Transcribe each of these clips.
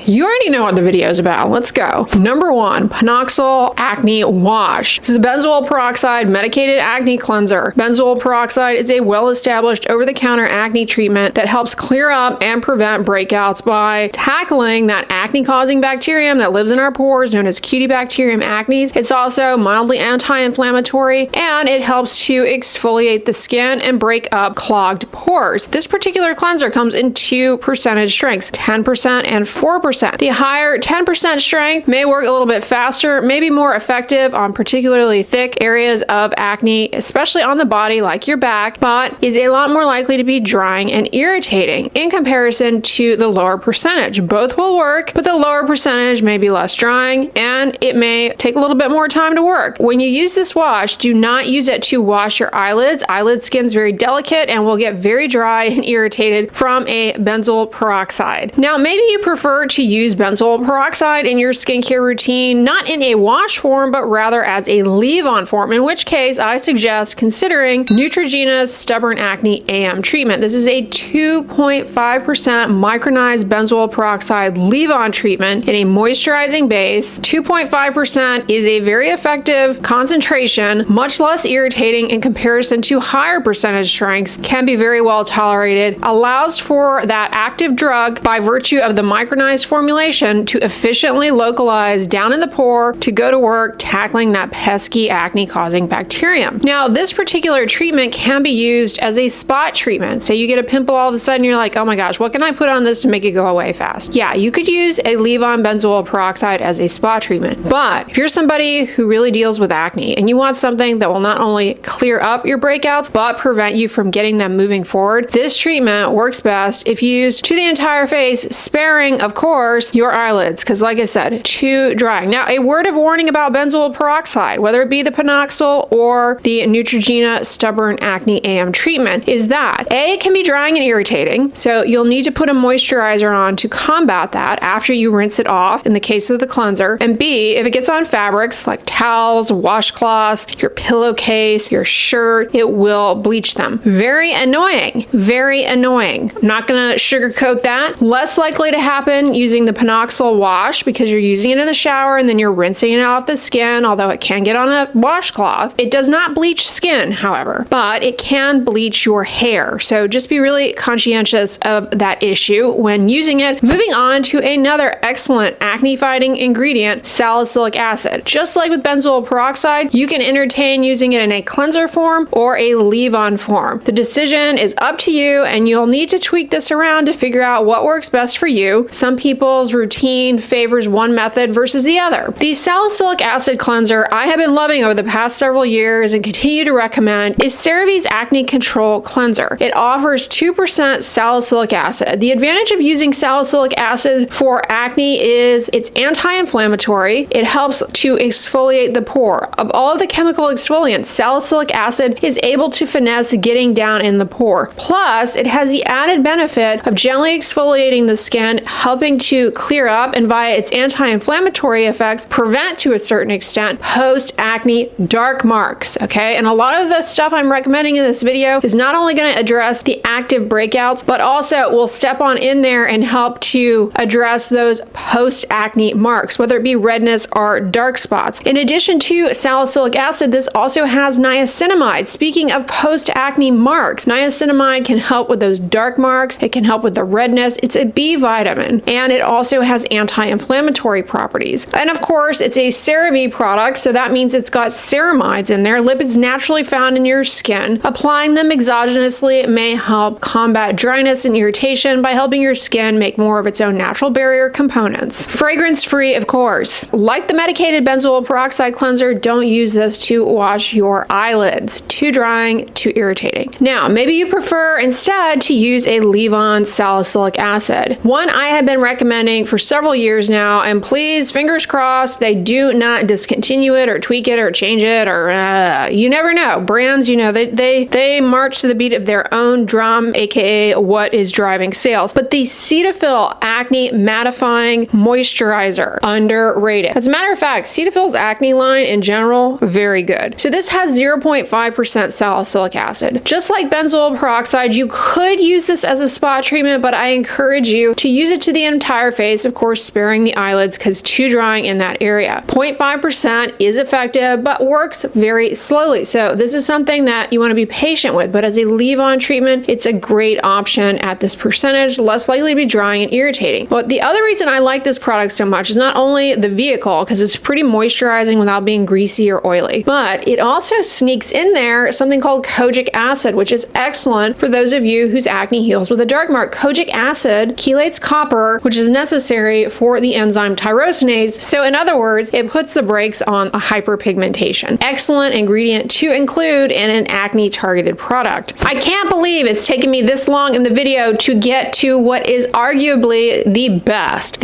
You already know what the video is about. Let's go. Number 1, Panoxyl Acne Wash. This is a benzoyl peroxide medicated acne cleanser. Benzoyl peroxide is a well-established over-the-counter acne treatment that helps clear up and prevent breakouts by tackling that acne-causing bacterium that lives in our pores, known as Cutibacterium acnes. It's also mildly anti-inflammatory, and it helps to exfoliate the skin and break up clogged pores. This particular cleanser comes in 2 percentage strengths, 10% and 4%. The higher 10% strength may work a little bit faster, may be more effective on particularly thick areas of acne, especially on the body like your back, but is a lot more likely to be drying and irritating in comparison to the lower percentage. Both will work, but the lower percentage may be less drying and it may take a little bit more time to work. When you use this wash, do not use it to wash your eyelids. Eyelid skin is very delicate and will get very dry and irritated from a benzoyl peroxide. Now, maybe you prefer to use benzoyl peroxide in your skincare routine, not in a wash form, but rather as a leave-on form, in which case I suggest considering Neutrogena's Stubborn Acne AM treatment. This is a 2.5% micronized benzoyl peroxide leave-on treatment in a moisturizing base. 2.5% is a very effective concentration, much less irritating in comparison to higher percentage strengths, can be very well tolerated, allows for that active drug by virtue of the micronized formulation to efficiently localize down in the pore to go to work tackling that pesky acne-causing bacterium. Now, this particular treatment can be used as a spot treatment. So you get a pimple all of a sudden, you're like, oh my gosh, what can I put on this to make it go away fast? Yeah, you could use a leave-on benzoyl peroxide as a spot treatment. But if you're somebody who really deals with acne and you want something that will not only clear up your breakouts, but prevent you from getting them moving forward, this treatment works best if used to the entire face, sparing, of course, your eyelids, because like I said, too drying. Now, a word of warning about benzoyl peroxide, whether it be the Panoxyl or the Neutrogena Stubborn Acne AM treatment, is that A, it can be drying and irritating, so you'll need to put a moisturizer on to combat that after you rinse it off in the case of the cleanser, and B, if it gets on fabrics like towels, washcloths, your pillowcase, your shirt, it will bleach them. Very annoying. Very annoying. I'm not gonna sugarcoat that. Less likely to happen using the Panoxyl wash because you're using it in the shower and then you're rinsing it off the skin, although it can get on a washcloth. It does not bleach skin, however, but it can bleach your hair. So just be really conscientious of that issue when using it. Moving on to another excellent acne fighting ingredient, salicylic acid. Just like with benzoyl peroxide, you can entertain using it in a cleanser form or a leave-on form. The decision is up to you, and you'll need to tweak this around to figure out what works best for you. Some people's routine favors one method versus the other. The salicylic acid cleanser I have been loving over the past several years and continue to recommend is CeraVe's Acne Control Cleanser. It offers 2% salicylic acid. The advantage of using salicylic acid for acne is it's anti-inflammatory. It helps to exfoliate the pore. Of all of the chemical exfoliants, salicylic acid is able to finesse getting down in the pore. Plus, it has the added benefit of gently exfoliating the skin, helping to clear up, and via its anti-inflammatory effects, prevent to a certain extent post-acne dark marks, okay? And a lot of the stuff I'm recommending in this video is not only going to address the active breakouts, but also will step on in there and help to address those post-acne marks, whether it be redness or dark spots. In addition to salicylic acid, this also has niacinamide. Speaking of post-acne marks, niacinamide can help with those dark marks. It can help with the redness. It's a B vitamin, and it also has anti-inflammatory properties. And of course, it's a CeraVe product, so that means it's got ceramides in there, lipids naturally found in your skin. Applying them exogenously may help combat dryness and irritation by helping your skin make more of its own natural barrier components. Fragrance-free, of course. Like the medicated benzoyl peroxide cleanser, don't use this to wash your eyelids. Too drying, too irritating. Now, maybe you prefer instead to use a leave-on salicylic acid. One I have been recommending for several years now, and please, fingers crossed, they do not discontinue it or tweak it or change it, or you never know. Brands, you know, they march to the beat of their own drum, aka what is driving sales. But the Cetaphil Acne Mattifying Moisturizer, underrated. As a matter of fact, Cetaphil's acne line in general, very good. So this has 0.5% salicylic acid. Just like benzoyl peroxide, you could use this as a spot treatment, but I encourage you to use it to the entire entire face, of course, sparing the eyelids because too drying in that area. 0.5% is effective, but works very slowly. So this is something that you want to be patient with, but as a leave-on treatment, it's a great option at this percentage, less likely to be drying and irritating. But the other reason I like this product so much is not only the vehicle, because it's pretty moisturizing without being greasy or oily, but it also sneaks in there something called kojic acid, which is excellent for those of you whose acne heals with a dark mark. Kojic acid chelates copper, which is necessary for the enzyme tyrosinase. So in other words, it puts the brakes on a hyperpigmentation. Excellent ingredient to include in an acne targeted product. I can't believe it's taken me this long in the video to get to what is arguably the best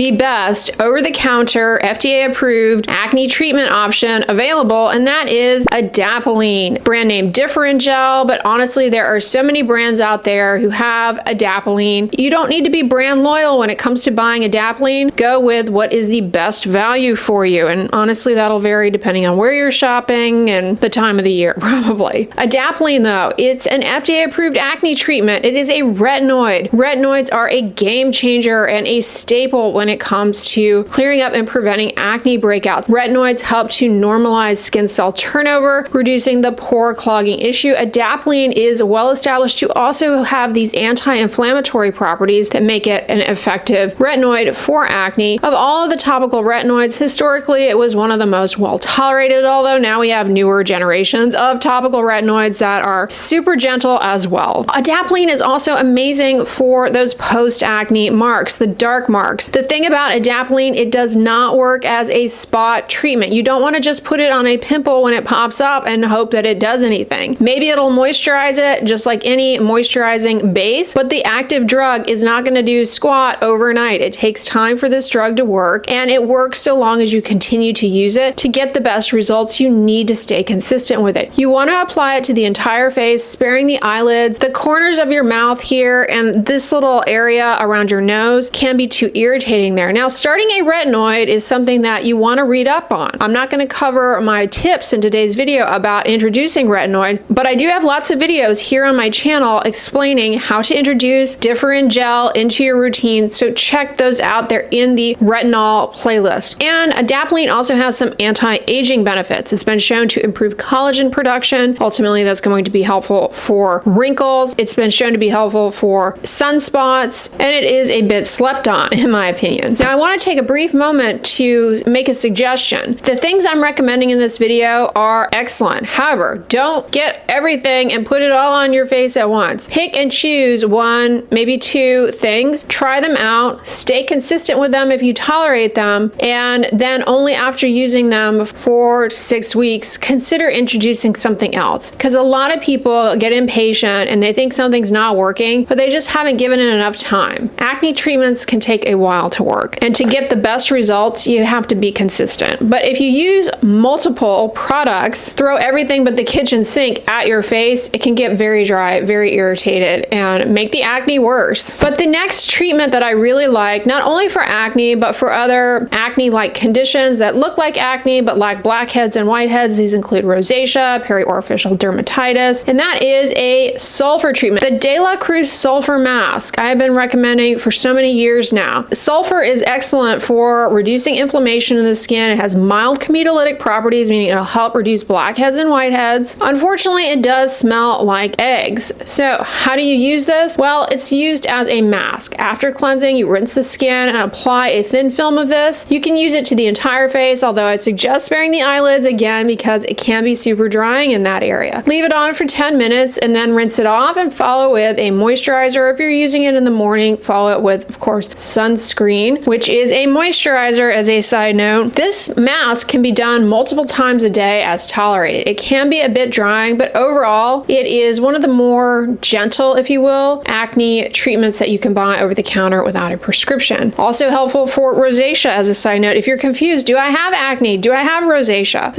over-the-counter, FDA-approved acne treatment option available, and that is Adapylene. Brand name Different Gel, but honestly, there are so many brands out there who have Adapylene. You don't need to be brand loyal when it comes to buying Adapylene. Go with what is the best value for you, and honestly, that'll vary depending on where you're shopping and the time of the year, probably. Adapylene, though, it's an FDA-approved acne treatment. It is a retinoid. Retinoids are a game changer and a staple when it comes to clearing up and preventing acne breakouts. Retinoids help to normalize skin cell turnover, reducing the pore clogging issue. Adapylene is well established to also have these anti-inflammatory properties that make it an effective retinoid for acne. Of all of the topical retinoids, historically, it was one of the most well tolerated, although now we have newer generations of topical retinoids that are super gentle as well. Adapylene is also amazing for those post-acne marks, the dark marks. The thing about Adapylene, it does not work as a spot treatment. You don't want to just put it on a pimple when it pops up and hope that it does anything. Maybe it'll moisturize it just like any moisturizing base, but the active drug is not going to do squat overnight. It takes time for this drug to work, and it works so long as you continue to use it. To get the best results, you need to stay consistent with it. You want to apply it to the entire face, sparing the eyelids, the corners of your mouth here, and this little area around your nose can be too irritating there. Now, starting a retinoid is something that you want to read up on. I'm not going to cover my tips in today's video about introducing retinoid, but I do have lots of videos here on my channel explaining how to introduce Different Gel into your routine, so check those out. They're in the retinol playlist. And Adapylene also has some anti-aging benefits. It's been shown to improve collagen production. Ultimately, that's going to be helpful for wrinkles. It's been shown to be helpful for sunspots, and it is a bit slept on, in my opinion. Now, I want to take a brief moment to make a suggestion. The things I'm recommending in this video are excellent. However, don't get everything and put it all on your face at once. Pick and choose one, maybe two things, try them out, stay consistent with them if you tolerate them, and then only after using them for 6 weeks, consider introducing something else. Because a lot of people get impatient and they think something's not working, but they just haven't given it enough time. Acne treatments can take a while to work, and to get the best results, you have to be consistent. But if you use multiple products, throw everything but the kitchen sink at your face, it can get very dry, very irritated, and make the acne worse. But the next treatment that I really like, not only for acne, but for other acne-like conditions that look like acne but lack blackheads and whiteheads, these include rosacea, periorificial dermatitis, and that is a sulfur treatment. The De La Cruz Sulfur Mask I have been recommending for so many years now. Sulfur is excellent for reducing inflammation in the skin. It has mild chemolytic properties, meaning it'll help reduce blackheads and whiteheads. Unfortunately, it does smell like eggs. So how do you use this? Well, it's used as a mask. After cleansing, you rinse the skin and apply a thin film of this. You can use it to the entire face, although I suggest sparing the eyelids again because it can be super drying in that area. Leave it on for 10 minutes and then rinse it off and follow with a moisturizer. If you're using it in the morning, follow it with, of course, Sunscreen, which is a moisturizer as a side note. This mask can be done multiple times a day as tolerated. It can be a bit drying, but overall, it is one of the more gentle, if you will, acne treatments that you can buy over the counter without a prescription. Also helpful for rosacea as a side note. If you're confused, do I have acne? Do I have rosacea?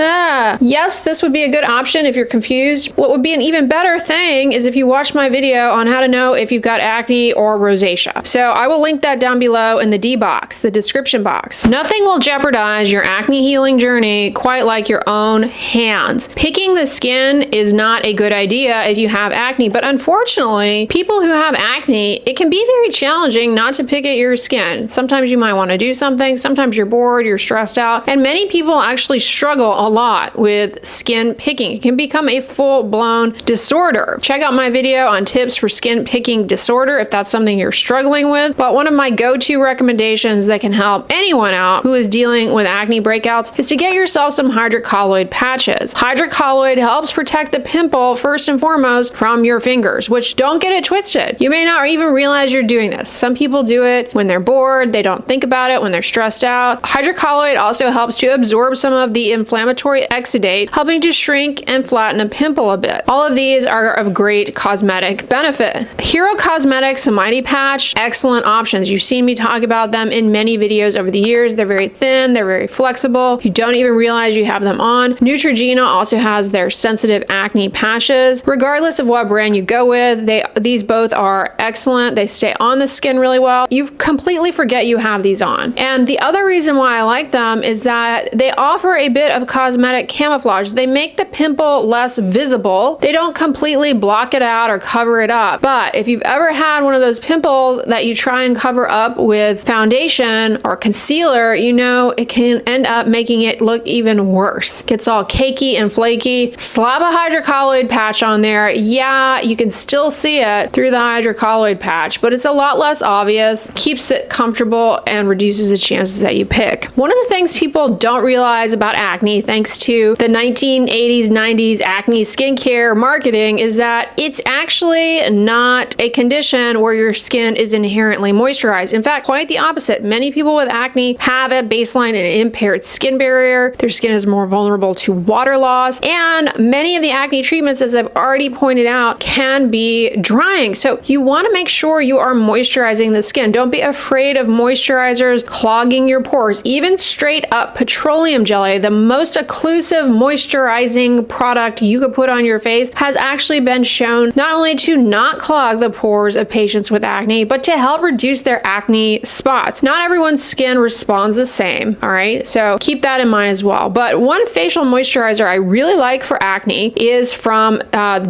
Yes, this would be a good option if you're confused. What would be an even better thing is if you watch my video on how to know if you've got acne or rosacea. So I will link that down below in the D box, the description box. Nothing will jeopardize your acne healing journey quite like your own hands. Picking the skin is not a good idea if you have acne, but unfortunately, people who have acne, it can be very challenging not to pick at your your skin. Sometimes you might want to do something, sometimes you're bored, you're stressed out, and many people actually struggle a lot with skin picking. It can become a full-blown disorder. Check out my video on tips for skin picking disorder if that's something you're struggling with. But one of my go-to recommendations that can help anyone out who is dealing with acne breakouts is to get yourself some hydrocoloid patches. Hydrocoloid helps protect the pimple first and foremost from your fingers, which don't get it twisted. You may not even realize you're doing this. Some people do it when they're bored, they don't think about it when they're stressed out. Hydrocoloid also helps to absorb some of the inflammatory exudate, helping to shrink and flatten a pimple a bit. All of these are of great cosmetic benefit. Hero Cosmetics Mighty Patch, excellent options. You've seen me talk about them in many videos over the years. They're very thin, they're very flexible. You don't even realize you have them on. Neutrogena also has their sensitive acne patches. Regardless of what brand you go with, these both are excellent. They stay on the skin really well. You completely forget you have these on. And the other reason why I like them is that they offer a bit of cosmetic camouflage. They make the pimple less visible. They don't completely block it out or cover it up. But if you've ever had one of those pimples that you try and cover up with foundation or concealer, you know it can end up making it look even worse. Gets all cakey and flaky. Slap a hydrocoloid patch on there. Yeah, you can still see it through the hydrocoloid patch, but it's a lot less obvious, keeps it comfortable, and reduces the chances that you pick. One of the things people don't realize about acne, thanks to the 1980s, 90s acne skincare marketing, is that it's actually not a condition where your skin is inherently moisturized. In fact, quite the opposite. Many people with acne have a baseline and impaired skin barrier. Their skin is more vulnerable to water loss, and many of the acne treatments, as I've already pointed out, can be drying. So you want to make sure you are moisturizing the skin. Don't be afraid of moisturizers clogging your pores. Even straight up petroleum jelly, the most occlusive moisturizing product you could put on your face, has actually been shown not only to not clog the pores of patients with acne, but to help reduce their acne spots. Not everyone's skin responds the same, all right? So keep that in mind as well. But one facial moisturizer I really like for acne is from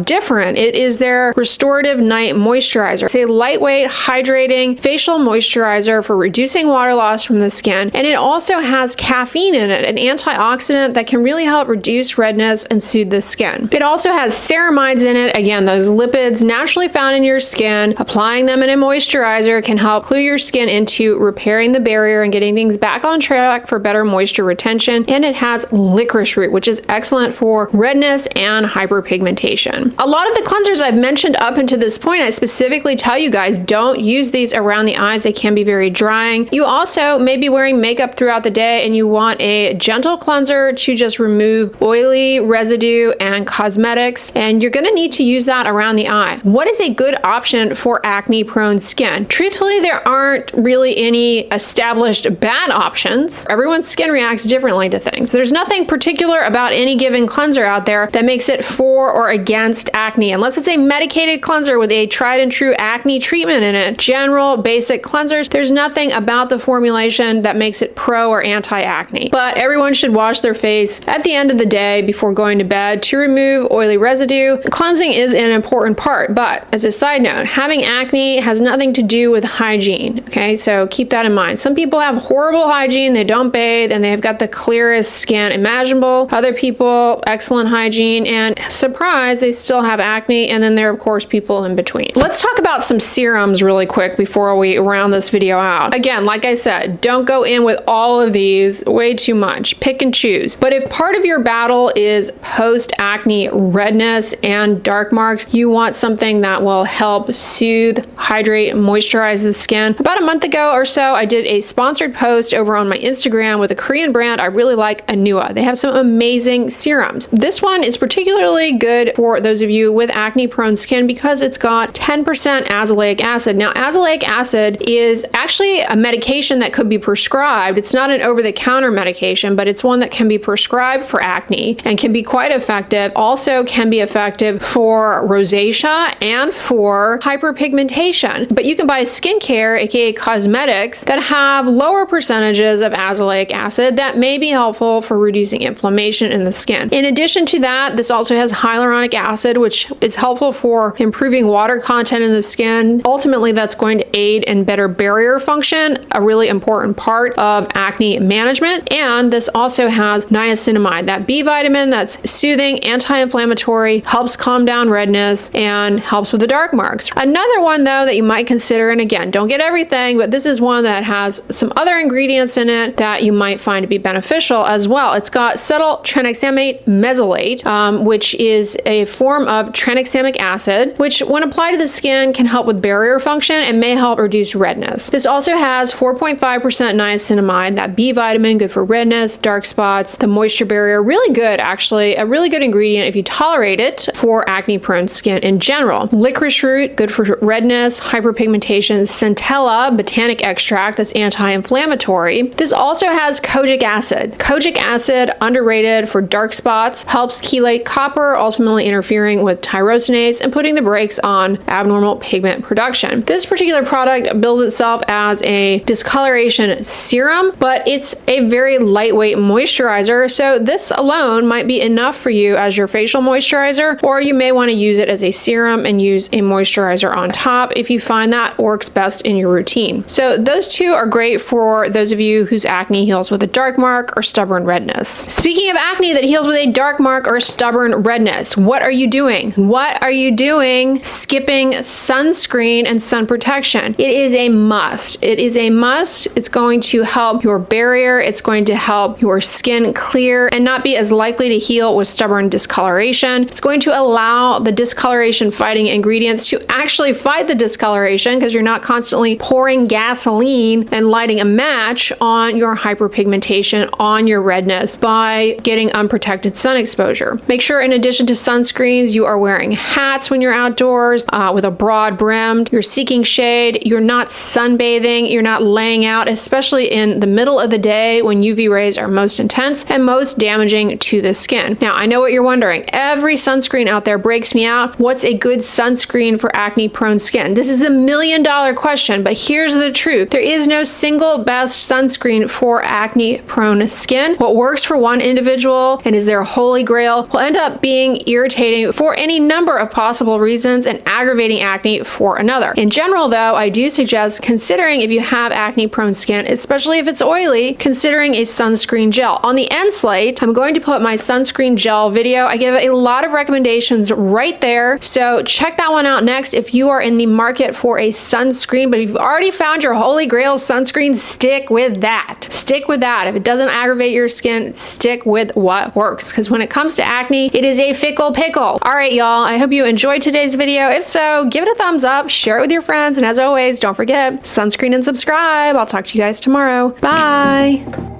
Different. It is their Restorative Night Moisturizer. It's a lightweight, hydrating facial moisturizer for reducing water loss from the skin, and it also has caffeine in it, an antioxidant that can really help reduce redness and soothe the skin. It also has ceramides in it, again, those lipids naturally found in your skin. Applying them in a moisturizer can help clue your skin into repairing the barrier and getting things back on track for better moisture retention. And it has licorice root, which is excellent for redness and hyperpigmentation. A lot of the cleansers I've mentioned up until this point, I specifically tell you guys, don't use these around the eyes. They can be very drying. You also may be wearing makeup throughout the day and you want a gentle cleanser to just remove oily residue and cosmetics, and you're going to need to use that around the eye. What is a good option for acne-prone skin? Truthfully, there aren't really any established bad options. Everyone's skin reacts differently to things. There's nothing particular about any given cleanser out there that makes it for or against acne, unless it's a medicated cleanser with a tried and true acne treatment in it. General basic cleansers, there's nothing about the formulation that makes it pro or anti-acne. But everyone should wash their face at the end of the day before going to bed to remove oily residue. Cleansing is an important part, but as a side note, having acne has nothing to do with hygiene, okay? So keep that in mind. Some people have horrible hygiene, they don't bathe, and they've got the clearest skin imaginable. Other people, excellent hygiene, and surprise, they still have acne, and then there are, of course, people in between. Let's talk about some serums really quick before we round this video out. Again, like I said, don't go in with all of these way too much. Pick and choose. But if part of your battle is post-acne redness and dark marks, you want something that will help soothe, hydrate, moisturize the skin. About a month ago or so, I did a sponsored post over on my Instagram with a Korean brand I really like, Anua. They have some amazing serums. This one is particularly good for those of you with acne-prone skin because it's got 10% azelaic acid. Now, azelaic acid is actually a medication that could be prescribed. It's not an over-the-counter medication, but it's one that can be prescribed for acne and can be quite effective. Also can be effective for rosacea and for hyperpigmentation. But you can buy skincare, aka cosmetics, that have lower percentages of azelaic acid that may be helpful for reducing inflammation in the skin. In addition to that, this also has hyaluronic acid, which is helpful for improving water content in the skin. Ultimately, that's going to aid in better barrier function, a really important part of acne management. And this also has niacinamide, that B vitamin that's soothing, anti-inflammatory, helps calm down redness, and helps with the dark marks. Another one though that you might consider, and again, don't get everything, but this is one that has some other ingredients in it that you might find to be beneficial as well. It's got cetyl tranexamate mesylate, which is a form of tranexamic acid, which when applied to the skin can help with barrier function and may help reduce redness. This also has 4.5% niacinamide, that B vitamin, good for redness, dark spots, the moisture barrier, really good actually, a really good ingredient if you tolerate it for acne prone skin in general. Licorice root, good for redness, hyperpigmentation. Centella botanic extract, that's anti-inflammatory. This also has kojic acid. Kojic acid, underrated for dark spots, helps chelate copper, ultimately interfering with tyrosinase and putting the brakes on abnormal pigment production. This particular product bills itself as a discoloration serum, but it's a very lightweight moisturizer, so this alone might be enough for you as your facial moisturizer, or you may want to use it as a serum and use a moisturizer on top if you find that works best in your routine. So those two are great for those of you whose acne heals with a dark mark or stubborn redness. Speaking of acne that heals with a dark mark or stubborn redness, what are you doing? What are you doing skipping sunscreen and sun protection? It is a must. It is a must. It's going to help your barrier. It's going to help your skin clear and not be as likely to heal with stubborn discoloration. It's going to allow the discoloration fighting ingredients to actually fight the discoloration because you're not constantly pouring gasoline and lighting a match on your hyperpigmentation, on your redness by getting unprotected sun exposure. Make sure in addition to sunscreens, you are wearing hats when you're outdoors with a broad brim. You're seeking shade. You're not sunbathing. You're not laying out, especially in the middle of the day when UV rays are most intense and most damaging to the skin. Now, I know what you're wondering. Every sunscreen out there breaks me out. What's a good sunscreen for acne prone skin? This is a $1 million question, but here's the truth. There is no single best sunscreen for acne prone skin. What works for one individual and is their holy grail will end up being irritating for any number of possible reasons and aggravating acne for another. In general though, I do suggest considering if you have acne prone skin, especially if it's oily, considering a sunscreen gel. On the end slate, I'm going to put my sunscreen gel video. I give a lot of recommendations right there, so check that one out next if you are in the market for a sunscreen. But if you've already found your holy grail sunscreen, stick with that. Stick with that. If it doesn't aggravate your skin, stick with what works, because when it comes to acne, it is a fickle pickle. All right, y'all, I hope you enjoyed today's video. If so, give it a thumbs up, share it with your friends, and as always, don't forget, sunscreen and subscribe. I'll talk to you guys tomorrow. Bye.